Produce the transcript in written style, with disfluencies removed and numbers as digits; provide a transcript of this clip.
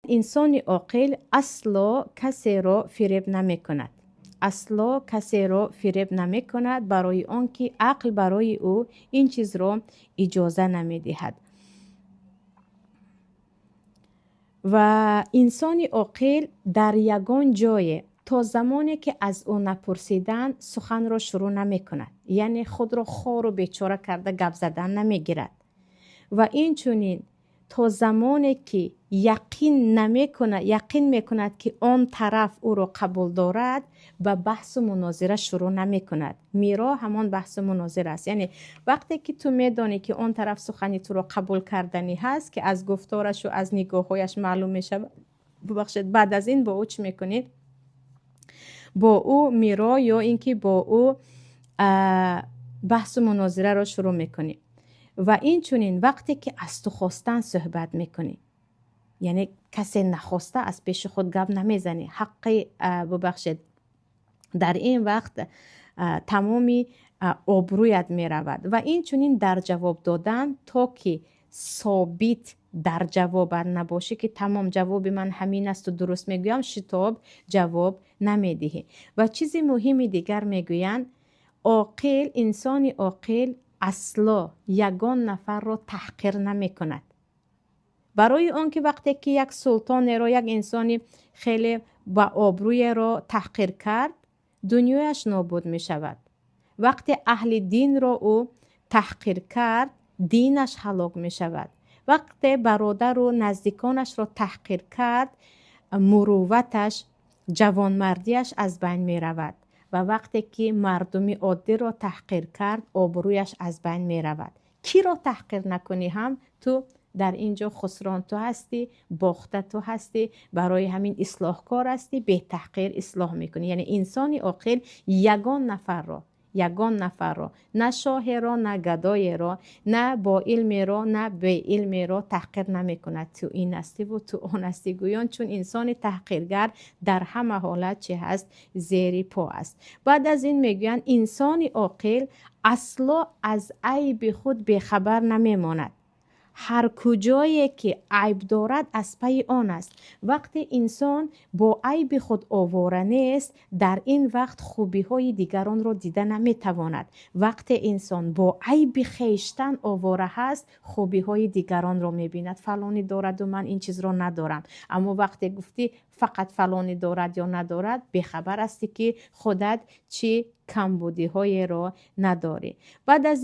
انسان عاقل اصلا کسی را فریب نمی کند. اصلا کسی را فریب نمی کند، برای آنکه عقل برای او این چیز را اجازه نمی دهد. و انسان عاقل در یگان جای تا زمانی که از او نپرسیدن سخن را شروع نمی کند. یعنی خود را خار و بیچاره کرده گپ زدن نمی گیرد. و این چونین تا زمانی که یقین می کند که آن طرف او را قبول دارد و بحث و مناظره شروع نمی کند. میرا همان بحث و مناظره است. یعنی وقتی که تو میدانی که آن طرف سخنی تو را قبول کردنی هست که از گفتارش و از نگاهایش معلوم میشه، ببخشید، بعد از این با او چی میکنید؟ با او میرا یا اینکه با او بحث و مناظره را شروع میکنید. و این چونین وقتی که از تو خواستن صحبت میکنی، یعنی کسی نخواسته از پیش خود گپ نمیزنی، حقی ببخشید در این وقت تمامی آبرویت میرود. و این چونین در جواب دادن تا که ثابت در جواب نباشه که تمام جواب من همین است و درست میگویم، شتاب جواب نمیدهی. و چیز مهمی دیگر میگویند عاقل، انسان عاقل اصلا یگان نفر را تحقیر نمی کند. برای آنکه وقتی که یک سلطان را، یک انسانی خیلی با آبروی را تحقیر کرد، دنیایش نابود می شود. وقتی اهل دین را او تحقیر کرد، دینش هلاک می شود. وقتی برادر و نزدیکانش را تحقیر کرد، مروتش، جوانمردیش از بین می رود. و وقتی که مردمی عادی را تحقیر کرد، آبرویش از بین می رود. کی را تحقیر نکنی هم تو در اینجا خسران تو هستی، باخته تو هستی. برای همین اصلاح کار هستی، به تحقیر اصلاح میکنی. یعنی انسان عاقل یگان نفر را، نه شاه را، نه گدای را، نه با علم را، نه به علم را تحقیر نمی کند. تو این هستی و تو آن هستی گویان، چون انسان تحقیرگر در همه حالت چه هست؟ زیر پا است. بعد از این میگویند انسان عاقل اصلا از عیب خود بیخبر نمی ماند. هر کجایی که عیب دارد از پی آن است. وقتی انسان با عیب خود آواره نیست، در این وقت خوبی های دیگران را دیده نمی تواند. وقتی انسان با عیب خیشتن آواره هست، خوبی های دیگران را می بیند. فلانی دارد و من این چیز را ندارم. اما وقتی گفتی فقط فلانی دارد یا ندارد، بخبر هستی که خودت چه کمبودی های را نداری. بعد از